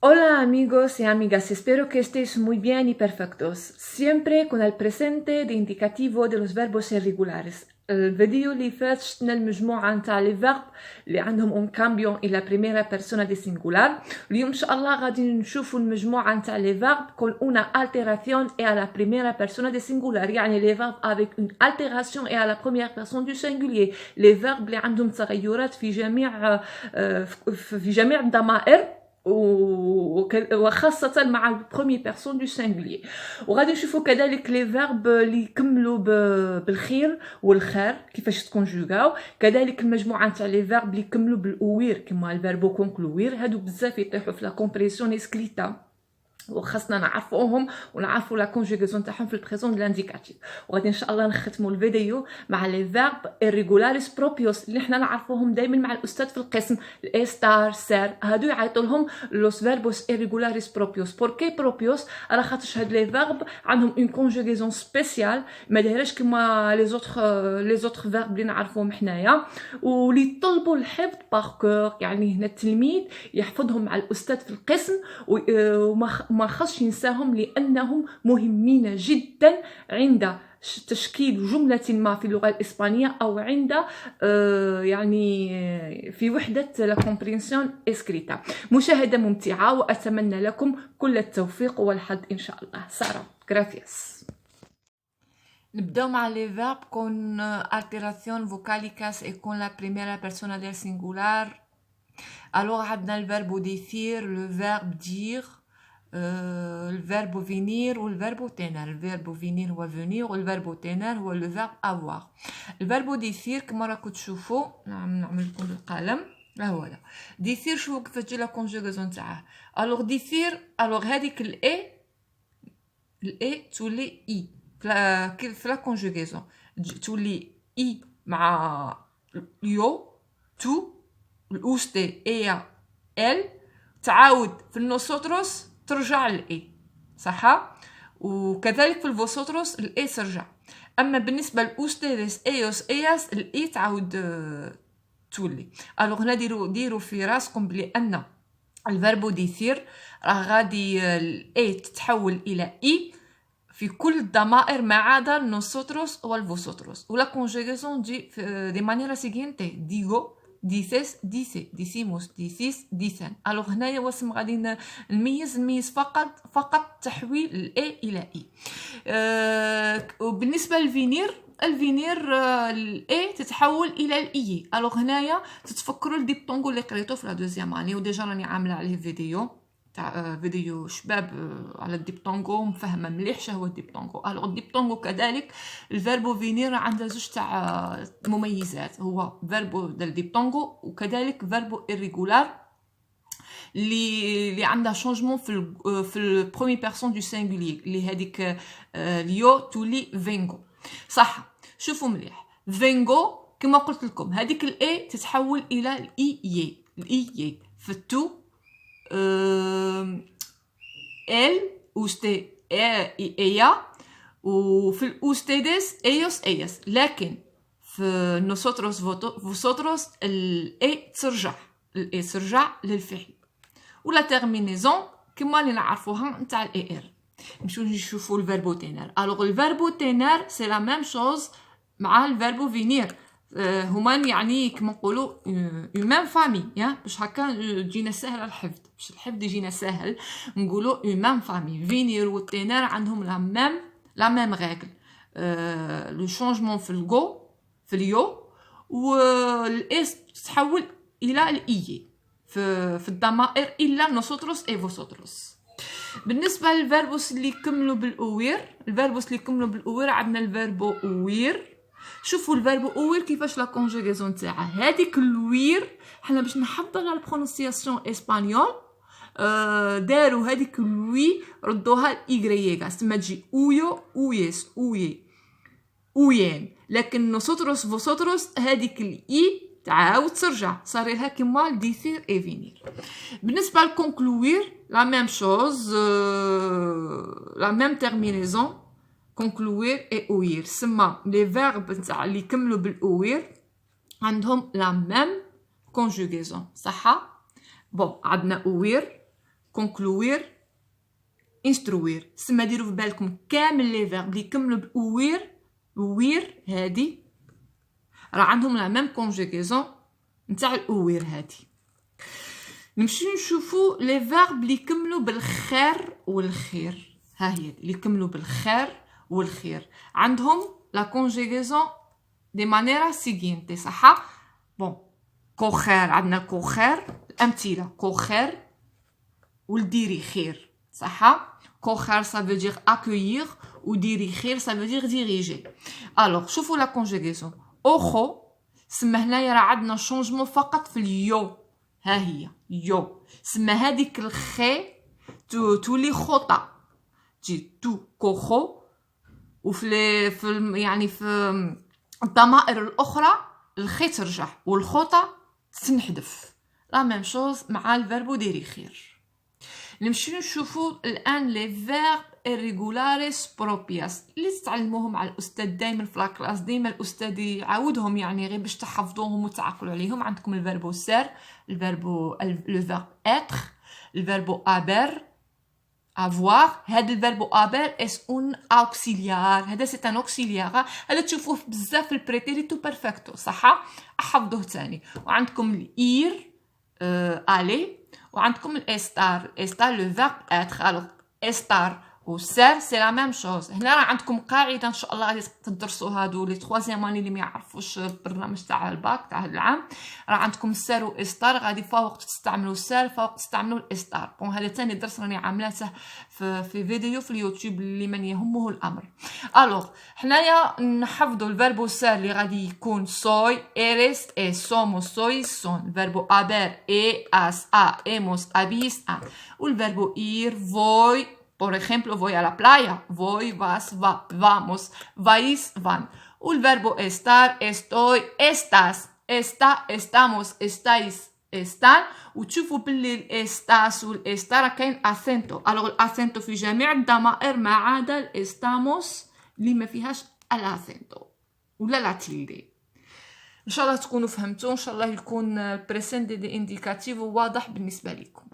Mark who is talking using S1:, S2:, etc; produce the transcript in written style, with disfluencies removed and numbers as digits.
S1: Hola amigos y amigas, espero que estéis muy bien y perfectos, siempre con el presente de indicativo de los verbos irregulares. الفيديو اللي فات شفنا المجموعة نتاع لي فيرب اللي عندهم اون كامبيون الى بريميرا بيرسونا دي سينغولار. اليوم ان شاء الله غادي نشوفوا المجموعة نتاع لي فيرب كون اون التيراسيون اي على بريميرا بيرسونا دي سينغولار، يعني لي فيرب افيك اون التيراسيون اي على بروميير بيرسون دو سينغولير، لي فيرب اللي عندهم تغيرات في جميع الضمائر وخاصة مع البروميير بيرسون دو سينغولير. وغادي نشوفوا كذلك لي فيرب اللي يكملوا بالخير والخير كيفاش تكونجوغاو، كذلك المجموعه نتاع لي فيرب اللي يكملوا بالاوير كيما الفيربو كونكلوير، هادو بزاف يطيحوا في لا كومبريسيون اسكريتا وخاصنا نعرفوهم ونعرفوا لا كونجوغاسيون تاعهم في البريزون دو لانديكاتيف. وغادي ان شاء الله نختموا الفيديو مع لي فيرب irregularis بروبيوس اللي حنا نعرفوهم دائما مع الاستاذ في القسم، الاي ستار سير، هادو يعيطوا لهم لوس فيربوس irregularis بروبيوس. بوركي بروبيوس؟ على خاطرش هاد لي فيرب عندهم اون كونجوغاسيون سبيسيال ما دايرهاش كيما لي زوتر فيرب اللي نعرفوهم حنايا، واللي يطلبوا الحفظ باغ كور، يعني هنا التلميذ يحفظهم مع الاستاذ في القسم وما خصش ينساهم لأنهم مهمين جدا عند تشكيل جملة ما في اللغة الإسبانية أو عند يعني في وحدة لا كومبرينسيون اسكريتا. مشاهدة ممتعة وأتمنى لكم كل التوفيق والحظ إن شاء الله. سارة gracias. نبداو مع لي فيرب كون التيراسيون فوكاليكاس اي كون لا بريميرا بيرسونا ديال سينغولار. الوغ عندنا الفيربو ديثير، لو فيرب دير، le verbe venir ou le verbe tenir. Le verbe venir هو venir و le verbe tenir هو le verbe avoir. le verbe ديثير كما راكم تشوفوا، نعمل لكم بالقلم، ها هو هذا ديثير. شوفوا كيفاش تجي لا كونجوغاسيون تاعه. الوغ ديثير، الوغ هذيك الاي تولي اي في لا كونجوغاسيون، تولي اي مع يو تو الاوستي ايا ال، تعاود في النوسوتروس ترجع للاي، صح؟ وكذلك في الفوسوتروس الاي ترجع. اما بالنسبه لاوستيريس ايوس اياس الاي تعاود تولي. الوغ هنا ديروا في راسكم بلي ان الفيربو ديثير راه غادي الاي تتحول الى اي في كل الضمائر ما عدا النوسوتروس والفوسوتروس. ولا كونجوغاسيون تجي دي مانيرا سيغينتي، ديغو، ديسيس، ديسي، ديسيموس، ديسيس، ديسان. الوغ هنايا واسم غادي نميز فقط تحويل الاي الى اي. وبالنسبه للفينير، الفينير الاي تتحول الى الاي. الوغ هنايا تتفكروا الديبتونغو اللي قريتو في لا دوزيام اني وديجا راني عامله عليه فيديو تاع فيديو شباب على الديبتونغو، مفهمه مليح شهو الديبتونغو. الوغ الديبتونغو كذلك الفيربو فينير عنده زوج تاع مميزات، هو فيربو ديال ديبتونغو وكذلك فيربو irregular اللي عندها شونجمون في البروميير بيرسون دو سينغولير اللي هذيك ليو تولي فينغو، صح؟ شوفوا مليح، فينغو كما قلت لكم هذيك الاي تتحول الى الاي في التو ال اوستي ايا، وفي الاوستيدس ايوس اياس، لكن في نوسوتروس فوسوتروس الاي ترجع للفعل. ولا تيرمينيزون كما اللي نعرفوها نتاع الاي ار. نمشيو نشوفوا الفيربو تينير. الوغ الفيربو تينير سي لا ميم شوز مع الفيربو فينير، هما يعني كما نقولوا اون ميم فامي، باش هكا تجينا سهله الحفظ، باش الحفظ يجينا سهل نقولوا اون ميم فامي. فينير و تينير عندهم لا ميم ريغل، لو شونجمون في الجو في اليو، والاس تتحول الى الاي في الضمائر الا نوسوتروس اي فوسوتروس. بالنسبه للفيربوس اللي يكملوا بالاوير، عندنا الفيربو اوير. شوفوا الفيربو اوير كيفاش لا كونجوغاسيون تاعها، هذيك الوير حنا باش نحضر على البرونونسياسيون اسبانيول داروا هذيك الوي ردوها الايغريغا، تما تجي اويو اويس اويان، لكن نوسوتروس فوسوتروس هذيك الاي تعاود ترجع، صار لها كيما ديثير اي فينير. بالنسبه للكونكلوير لا ميم شوز، لا ميم تيرمينيزون، كونكلوير اي اوير. سما لي فيرب نتاع اللي يكملوا بالاوير عندهم لا ميم كونجوغاسيون، صح؟ بون عندنا اوير كونكلوير، انستروير. تسمى ديروا في بالكم كامل لي فيرب اللي يكملوا باوير، وير هادي راه عندهم لا ميم كونجوغيزون نتاع الاوير هادي. نمشيو نشوفو لي فيرب اللي يكملوا بالخير والخير. ها هي اللي يكملوا بالخير والخير عندهم لا كونجوغيزون دي مانيرا سيغينتي، صح؟ بون، كوخير عندنا كوخير، الامثله كوخير والديري خير، صح؟ كوخير ça veut dire accueillir ou diriger ça veut dire diriger. alors شوفوا لا كونجوغيزون اوخو سما هنايا راه عندنا شونجمون فقط في اليو. ها هي يو سما هذيك الخي تولي خطا تجي تو كوخو، وفي يعني في الضمائر الاخرى الخي ترجع والخطا تنحذف. لا ميم شوز مع الفيربو ديريخير. نمشيو نشوفو الان لي فيرب irregulares propias اللي تتعلموهم مع الاستاذ دائما في لاكلاس. ديما الاستاذ يعاودهم يعني غير باش تحفظوهم وتعقلوا عليهم. عندكم الفيربو سير، الفيربو لو فيرب être، الفيربو ابر avoir. هذا الفيربو ابر اس اون اوكسيليار، هذا سي ان اوكسيليار، هذا تشوفوه بزاف في البريتيريتو بيرفكتو، صح؟ احفظوه ثاني. وعندكم الاير الي، وعندكم الاستار، استار لو فيرب être. الوغ استار وسير سي لا ميم شوز. هنا راه عندكم قاعده ان شاء الله غادي تدرسوا هادو لي 3 اني اللي ما يعرفوش البرنامج تاع الباك تاع هذا العام. راه عندكم السير واستار، غادي فوق تستعملوا السير فوق تستعملوا الاستار. بون هذا ثاني درس راني عاملاته في فيديو في اليوتيوب لمن يهمه الامر. الوغ حنايا نحفظوا الفيربو سير اللي غادي يكون soy, eres, es, somos, sois, son. الفيربو haber, has, ha, hemos, habéis, han. والفيربو ir, voy. Por ejemplo, voy a la playa. Voy, vas, va, vamos, vais, van. والverbo estar, estoy, estás, está, estamos, estáis, están. وتشوفوا باللي الاستاس والاستار كاين اسنتو. الوغ الاسنتو في جميع الضمائر ما عدا الاستاموس اللي ما فيهاش الاسنتو ولا لا تيلدي. ان شاء الله تكونوا فهمتوا، ان شاء الله يكون البريسين دي انديكاتيف واضح بالنسبه لكم.